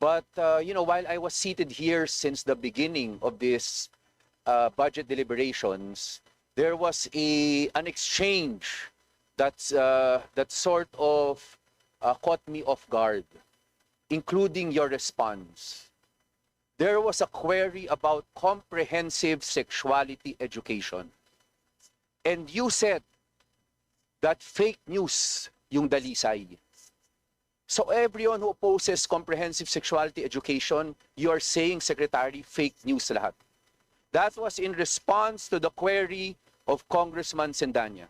But, you know, while I was seated here since the beginning of this budget deliberations, there was an exchange that sort of caught me off guard, including your response. There was a query about comprehensive sexuality education. And you said that fake news yung dalisay. So everyone who opposes comprehensive sexuality education, you are saying, Secretary, fake news lahat. That was in response to the query of Congressman Sendanya.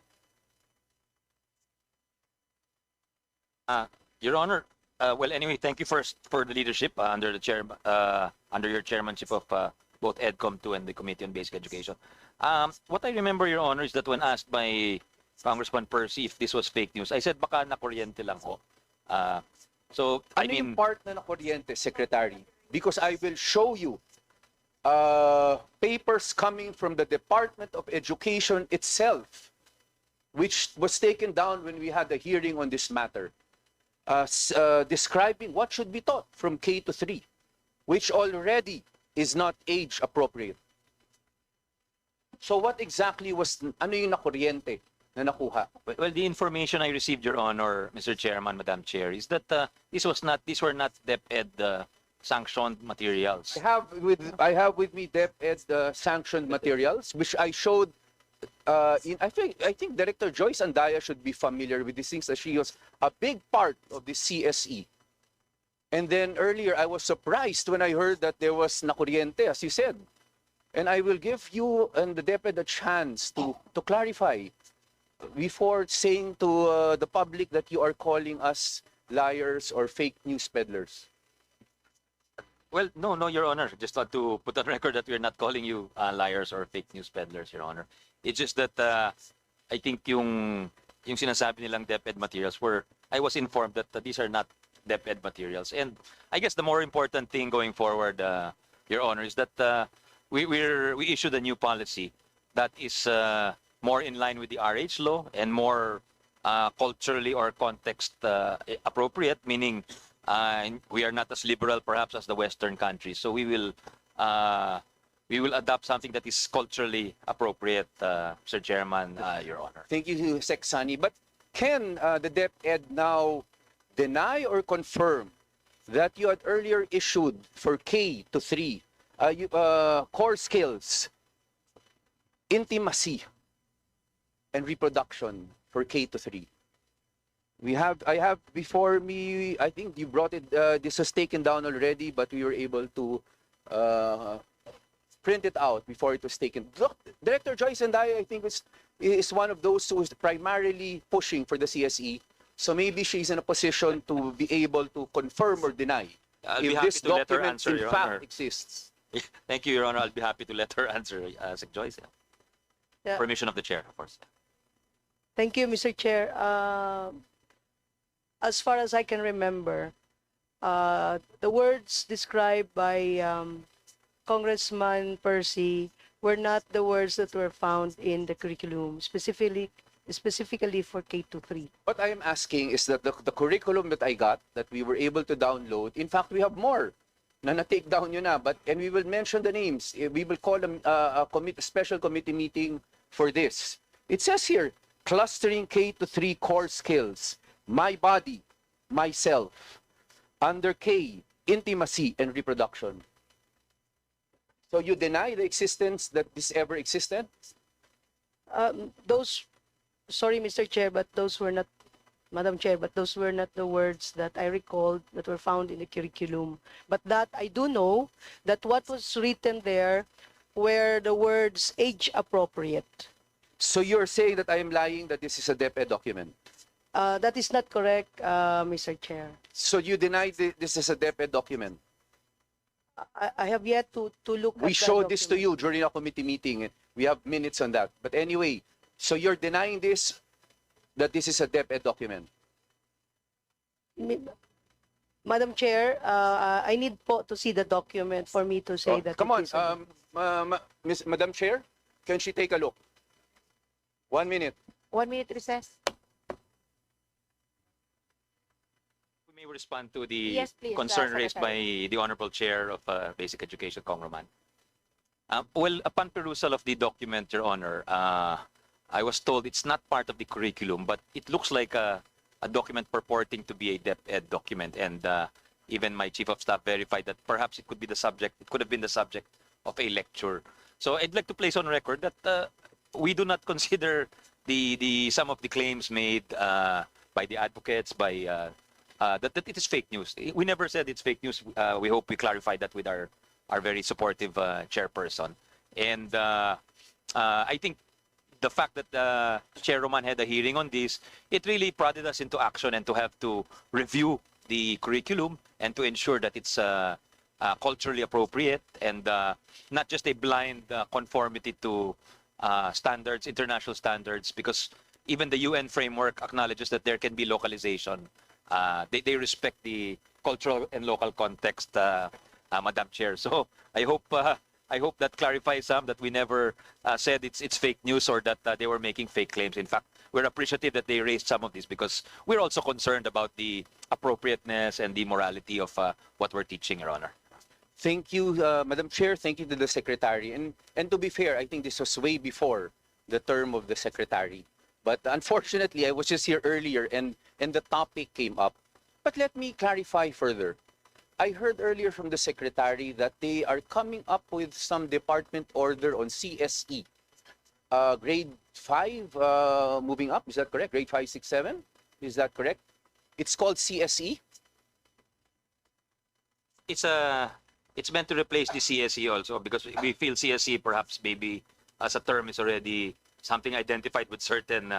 Your Honor, well, anyway, thank you first for the leadership under your chairmanship of both EDCOM 2 and the Committee on Basic Education. What I remember, Your Honor, is that when asked by Congressman Percy if this was fake news, I said baka nakuryente lang ho. So, I mean, yung part na nakuryente, Secretary? Because I will show you papers coming from the Department of Education itself, which was taken down when we had a hearing on this matter, describing what should be taught from K to 3, which already is not age appropriate. So what exactly was, ano yung nakuryente na nakuha? well, the information I received, Your Honor, Mr. Chairman, Madam Chair, is that these were not Deped sanctioned materials. I have with me Deped's sanctioned materials, which I showed. I think Director Joyce Andaya should be familiar with these things, as she was a big part of the CSE. And then earlier, I was surprised when I heard that there was nakuryente, as you said. And I will give you and the Deped a chance to clarify before saying to the public that you are calling us liars or fake news peddlers. Well, no, Your Honor. Just want to put on record that we're not calling you liars or fake news peddlers, Your Honor. It's just that I think yung sinasabi nilang Deped materials I was informed that these are not Deped materials. And I guess the more important thing going forward, Your Honor, is that we issued a new policy that is more in line with the RH law and more culturally or context appropriate, meaning we are not as liberal perhaps as the Western countries. So we will adopt something that is culturally appropriate, Mr. Chairman, Your Honor. Thank you, Sec. Sani. But can the DepEd now deny or confirm that you had earlier issued for K to 3 core skills, intimacy, and reproduction for K to 3? I have before me, I think you brought it, this was taken down already, but we were able to print it out before it was taken. Look, Director Joyce and I think, is one of those who is primarily pushing for the CSE. So maybe she's in a position to be able to confirm or deny if this document in fact exists. Thank you, Your Honor. I'll be happy to let her answer, Sec. Joyce. Yeah. Permission of the chair, of course. Thank you, Mr. Chair. As far as I can remember, the words described by Congressman Percy were not the words that were found in the curriculum, specifically for K to 3. What I am asking is that the curriculum that I got, that we were able to download, in fact, we have more na na-take down yun na, and we will mention the names. We will call a special committee meeting for this. It says here, clustering K to 3 core skills, my body, myself. Under K, intimacy and reproduction. So you deny the existence that this ever existed? Sorry, Mr. Chair, but those were not, Madam Chair, but those were not the words that I recalled that were found in the curriculum. But that I do know that what was written there were the words age appropriate. So you're saying that I am lying, that this is a DepEd document? That is not correct, Mr. Chair. So you deny this is a DepEd document? I have yet to look at We showed this to you during a committee meeting. We have minutes on that. But anyway, so you're denying this, that this is a DepEd document? Madam Chair, I need to see the document for me to say that. Come on, Madam Chair, can she take a look? 1 minute. 1 minute recess. may respond to the Yes, please, concern raised by Secretary. the Honorable Chair of Basic Education, Kong Roman. Well, upon perusal of the document, Your Honor, I was told it's not part of the curriculum, but it looks like a document purporting to be a Deped document, and even my Chief of Staff verified that perhaps it could be the subject, it could have been the subject of a lecture. So I'd like to place on record that we do not consider the some of the claims made by the advocates, by that it is fake news. We never said it's fake news. We hope we clarify that with our very supportive chairperson. And I think the fact that Chair Roman had a hearing on this, it really prodded us into action and to have to review the curriculum and to ensure that it's culturally appropriate and not just a blind conformity to standards, international standards, because even the UN framework acknowledges that there can be localization. They respect the cultural and local context, Madam Chair. So I hope that clarifies some that we never said it's fake news or that they were making fake claims. In fact, we're appreciative that they raised some of this because we're also concerned about the appropriateness and the morality of what we're teaching, Your Honor. Thank you, Madam Chair. Thank you to the Secretary. And to be fair, I think this was way before the term of the Secretary. But unfortunately, I was just here earlier and the topic came up. But let me clarify further. I heard earlier from the Secretary that they are coming up with some department order on CSE. Grade 5 moving up, is that correct? Grade 5, 6, 7? Is that correct? It's called CSE? It's meant to replace the CSE also because we feel CSE perhaps maybe as a term is already something identified with certain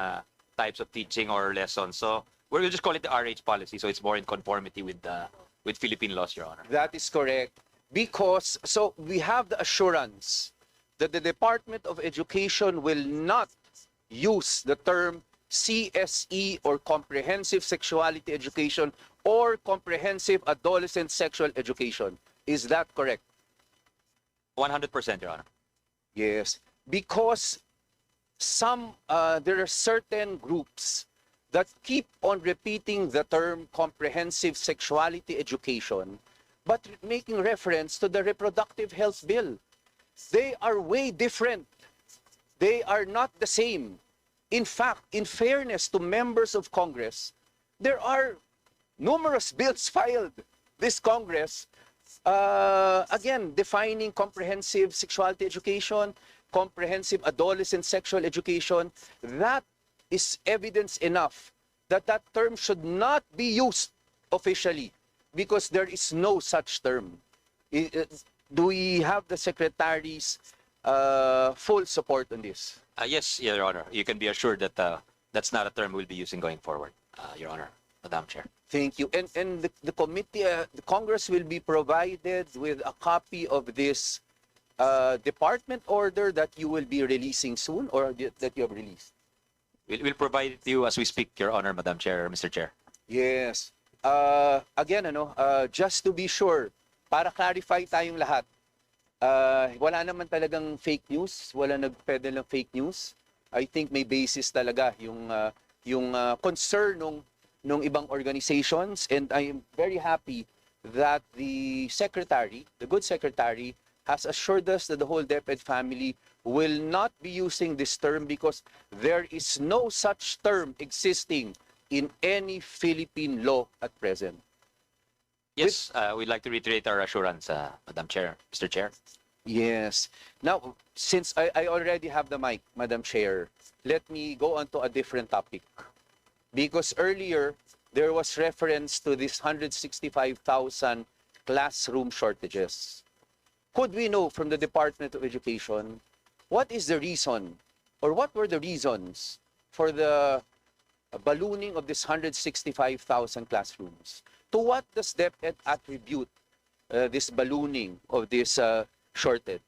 types of teaching or lessons. So we'll just call it the RH policy, so it's more in conformity with Philippine laws, Your Honor. That is correct. Because, so we have the assurance that the Department of Education will not use the term CSE or Comprehensive Sexuality Education or Comprehensive Adolescent Sexual Education. Is that correct? 100%, Your Honor. Yes. Because there are certain groups that keep on repeating the term comprehensive sexuality education, but making reference to the reproductive health bill. They are way different. They are not the same. In fact, in fairness to members of Congress, there are numerous bills filed this Congress, again, defining comprehensive sexuality education, comprehensive adolescent sexual education. That is evidence enough that that term should not be used officially because there is no such term. Do we have the Secretary's full support on this? Yes, Your Honor. You can be assured that that's not a term we'll be using going forward, Your Honor, Madam Chair. Thank you. And the committee, the Congress will be provided with a copy of this department order that you will be releasing soon or that you have released? We'll provide it to you as we speak, Your Honor, Madam Chair, Mr. Chair. Yes. Again, just to be sure, para clarify tayong lahat, wala naman talagang fake news, wala nagpedal ng fake news. I think may basis talaga yung concern nung ibang organizations, and I am very happy that the Secretary, the good Secretary, has assured us that the whole Deped family will not be using this term because there is no such term existing in any Philippine law at present. Yes, we'd like to reiterate our assurance, Madam Chair, Mr. Chair. Yes. Now, since I already have the mic, Madam Chair, let me go on to a different topic. Because earlier, there was reference to this 165,000 classroom shortages. Could we know from the Department of Education, what is the reason, or what were the reasons for the ballooning of this 165,000 classrooms? To what does DepEd attribute this ballooning of this shortage?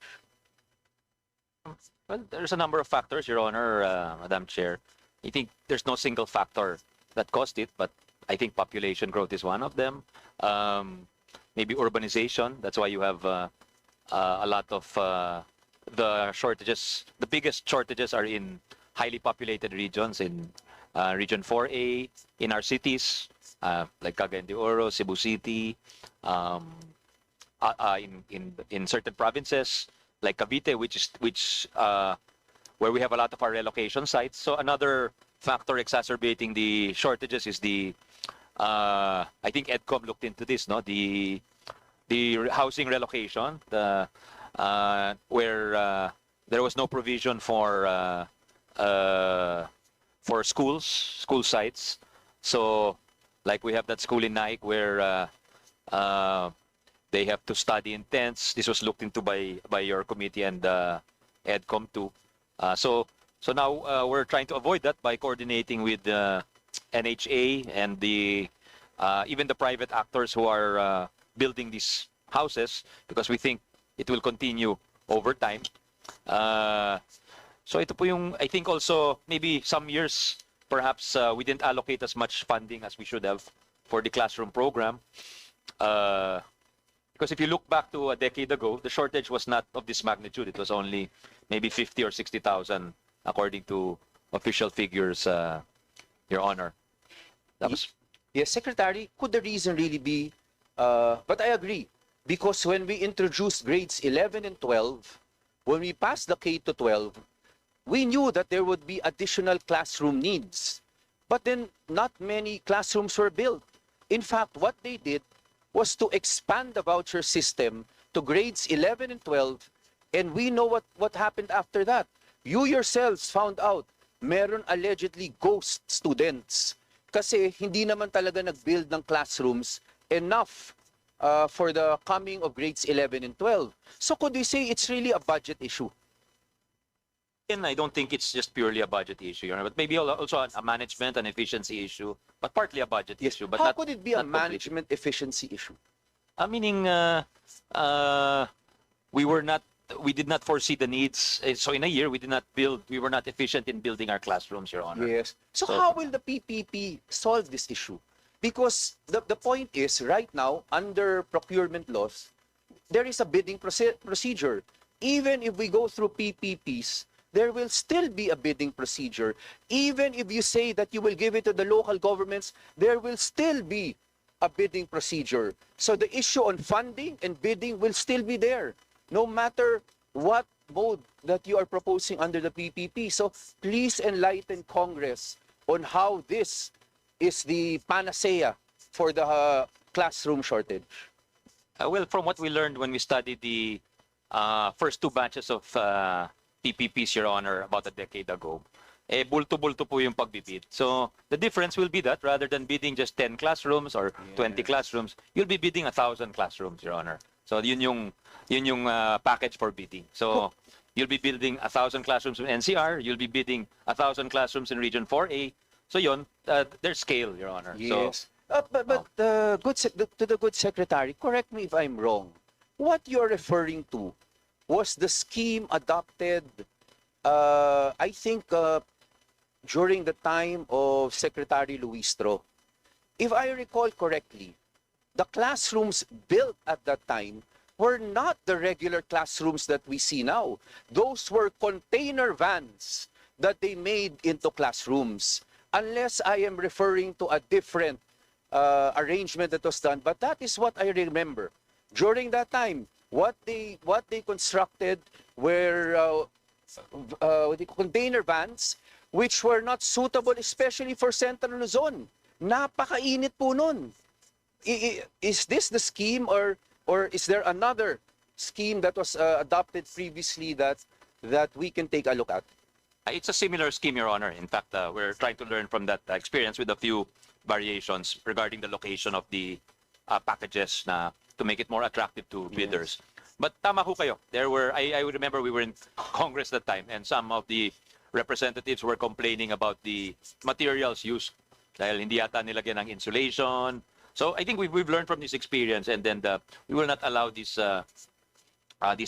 Well, there's a number of factors, Your Honor, Madam Chair. I think there's no single factor that caused it, but I think population growth is one of them. Maybe urbanization. That's why you have a lot of the shortages. The biggest shortages are in highly populated regions, in Region 4A, in our cities. like Cagayan de Oro, Cebu City, um, in certain provinces like Cavite, which where we have a lot of our relocation sites. So another factor exacerbating the shortages is I think EDCOM looked into this, no, the housing relocation, where there was no provision for school sites. So, like we have that school in Naik where they have to study in tents. This was looked into by your committee and EDCOM too. So now we're trying to avoid that by coordinating with the NHA and even the private actors who are building these houses, because we think it will continue over time. So ito po yung, I think also maybe some years perhaps we didn't allocate as much funding as we should have for the classroom program. Because if you look back to a decade ago, the shortage was not of this magnitude. It was only maybe 50 or 60,000 according to official figures, Your Honor. That was... Yes, Secretary, could the reason really be, but I agree, because when we introduced grades 11 and 12, when we passed the K to 12, we knew that there would be additional classroom needs. But then not many classrooms were built. In fact, what they did was to expand the voucher system to grades 11 and 12, and we know what happened after that. You yourselves found out meron allegedly ghost students kasi hindi naman talaga nag-build ng classrooms enough for the coming of grades 11 and 12. So could we say it's really a budget issue? And I don't think it's just purely a budget issue, Your Honor, but maybe also a management and efficiency issue, but partly a budget issue. But how not, could it be a not completely. management efficiency issue? Meaning we did not foresee the needs. So in a year, we were not efficient in building our classrooms, Your Honor. Yes. So how will the PPP solve this issue? Because the point is, right now, under procurement laws, there is a bidding procedure. Even if we go through PPPs, there will still be a bidding procedure. Even if you say that you will give it to the local governments, there will still be a bidding procedure. So the issue on funding and bidding will still be there, no matter what mode that you are proposing under the PPP. So please enlighten Congress on how this is the panacea for the classroom shortage. Well, from what we learned when we studied the first two batches of PPPs, Your Honor, about a decade ago, bulto-bulto po yung pagbibid. So the difference will be that rather than bidding just 10 classrooms or 20 classrooms, you'll be bidding 1,000 classrooms, Your Honor. So yun yung package for bidding. So you'll be building 1,000 classrooms in NCR, you'll be bidding 1,000 classrooms in Region 4A. So yun, there's scale, Your Honor. Yes. But to the good secretary, correct me if I'm wrong. What you're referring to was the scheme adopted, I think, during the time of Secretary Luistro. If I recall correctly, the classrooms built at that time were not the regular classrooms that we see now. Those were container vans that they made into classrooms. Unless I am referring to a different arrangement that was done, but that is what I remember. During that time, what they constructed were container vans which were not suitable, especially for Central Luzon. Napakainit po nun. Is this the scheme, or is there another scheme that was adopted previously that we can take a look at? It's a similar scheme, Your Honor. In fact, we're trying to learn from that experience with a few variations regarding the location of the packages to make it more attractive to bidders. But tama ho kayo. I remember we were in Congress that time, and some of the representatives were complaining about the materials used dahil hindi yata nilagyan ng insulation. So I think we've learned from this experience, and then we will not allow these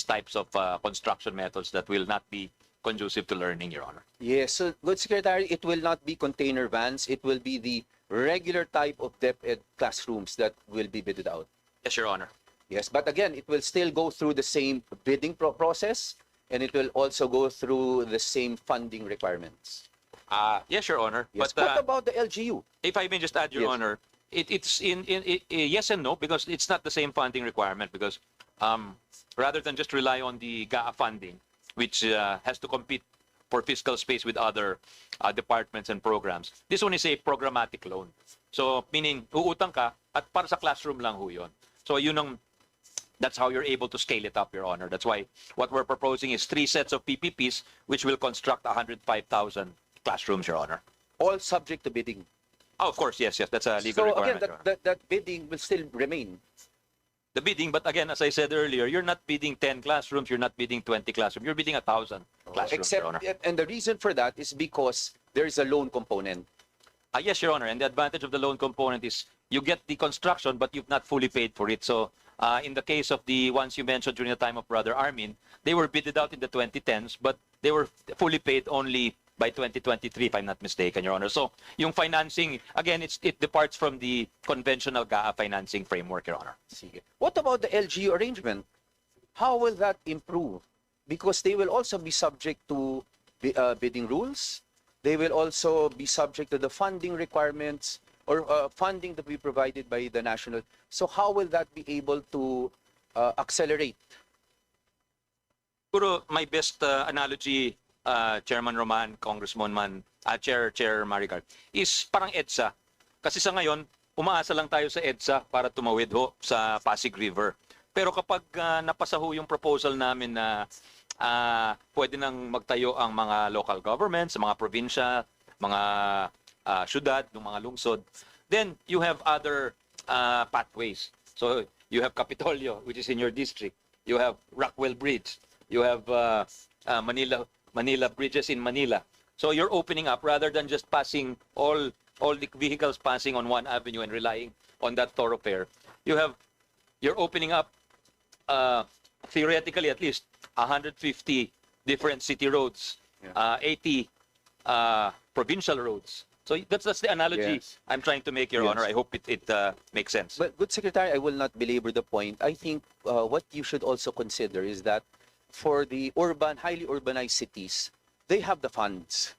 types of construction methods that will not be conducive to learning, Your Honor. Yes, so good secretary, it will not be container vans. It will be the regular type of Deped classrooms that will be bidded out. Yes, Your Honor. Yes, but again, it will still go through the same bidding process, and it will also go through the same funding requirements. Yes, Your Honor. Yes. But What about the LGU? if I may just add, Your Yes. Honor, it's yes and no, because it's not the same funding requirement, because rather than just rely on the GAA funding, which has to compete for fiscal space with other departments and programs, this one is a programmatic loan. So meaning uutang ka at para sa classroom lang ho yun. So that's how you're able to scale it up, Your Honor. That's why what we're proposing is 3 sets of PPPs, which will construct 105,000 classrooms, Your Honor. All subject to bidding. Oh, of course, yes, that's a legal So requirement. again, Your Honor. that bidding will still remain. The bidding, but again, as I said earlier, you're not bidding 10 classrooms, you're not bidding 20 classrooms, you're bidding 1,000 classrooms, Except, Your Honor. and the reason for that is because there is a loan component. Yes, Your Honor, and the advantage of the loan component is you get the construction, but you've not fully paid for it. So in the case of the ones you mentioned during the time of Brother Armin, they were bidded out in the 2010s, but they were fully paid only by 2023, if I'm not mistaken, Your Honor. So yung financing, again, it departs from the conventional GAA financing framework, Your Honor. Sige. What about the LGU arrangement? How will that improve? Because they will also be subject to bidding rules. They will also be subject to the funding requirements or funding to be provided by the national. So how will that be able to accelerate? Siguro my best analogy, Chairman Roman, Congressman Man, Chair Maricar, is parang EDSA. Kasi sa ngayon, umaasa lang tayo sa EDSA para tumawid ho sa Pasig River. Pero kapag napasa ho yung proposal namin na pwede nang magtayo ang mga local governments, mga probinsya, mga syudad, ng mga lungsod, then you have other pathways. So you have Capitolio, which is in your district. You have Rockwell Bridge. You have Manila bridges in Manila. So you're opening up rather than just passing all the vehicles passing on one avenue and relying on that thoroughfare. You're opening up theoretically at least 150 different city roads, 80 provincial roads. So that's the analogy Yes. I'm trying to make, Your Yes. Honor. I hope it makes sense. But good Secretary, I will not belabor the point. I think what you should also consider is that for the highly urbanized cities, they have the funds.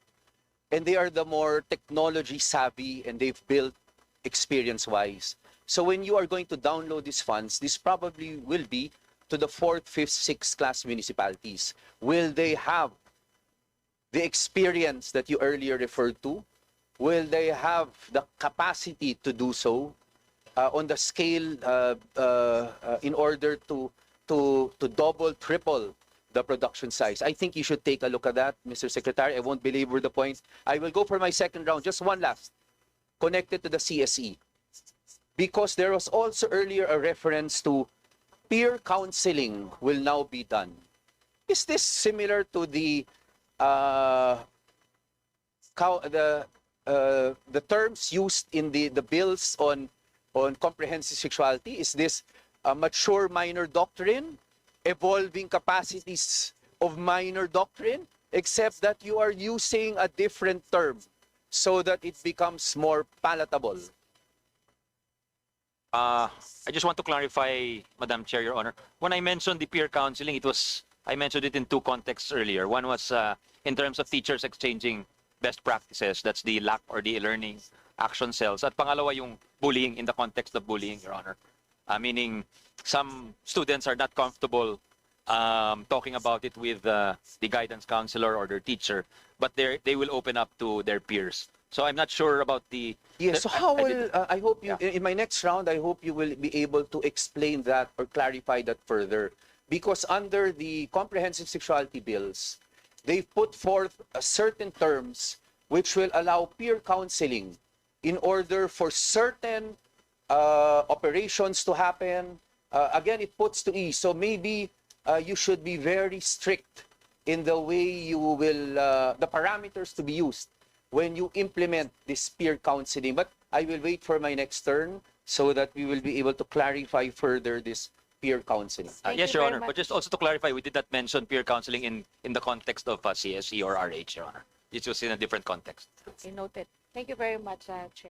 And they are the more technology savvy and they've built experience-wise. So when you are going to download these funds, this probably will be to the 4th, 5th, 6th class municipalities. Will they have the experience that you earlier referred to? Will they have the capacity to do so on the scale in order to double, triple the production size? I think you should take a look at that, Mr. Secretary. I won't belabor the point. I will go for my second round. Just one last, connected to the CSE. Because there was also earlier a reference to peer counseling will now be done. Is this similar to the terms used in the bills on comprehensive sexuality? Is this a mature minor doctrine, evolving capacities of minor doctrine, except that you are using a different term so that it becomes more palatable? I just want to clarify, Madam Chair, Your Honor. When I mentioned the peer counseling, I mentioned it in 2 contexts earlier. One was in terms of teachers exchanging best practices. That's the LAC or the learning action cells. At pangalawa, yung bullying in the context of bullying, Your Honor. Meaning some students are not comfortable talking about it with the guidance counselor or their teacher, but they will open up to their peers. So I'm not sure about the... Yes, so how I will, didn't- I hope you, in my next round, I hope you will be able to explain that or clarify that further. Because under the comprehensive sexuality bills, they've put forth certain terms which will allow peer counseling in order for certain operations to happen. Again, it puts to ease. So maybe you should be very strict in the way you will, the parameters to be used when you implement this peer counseling. But I will wait for my next turn so that we will be able to clarify further this peer counseling. Thank yes, you Your very Honor. much. But just also to clarify, we did not mention peer counseling in the context of CSE or RH, Your Honor. It was in a different context. Okay, noted. Thank you very much, Chair.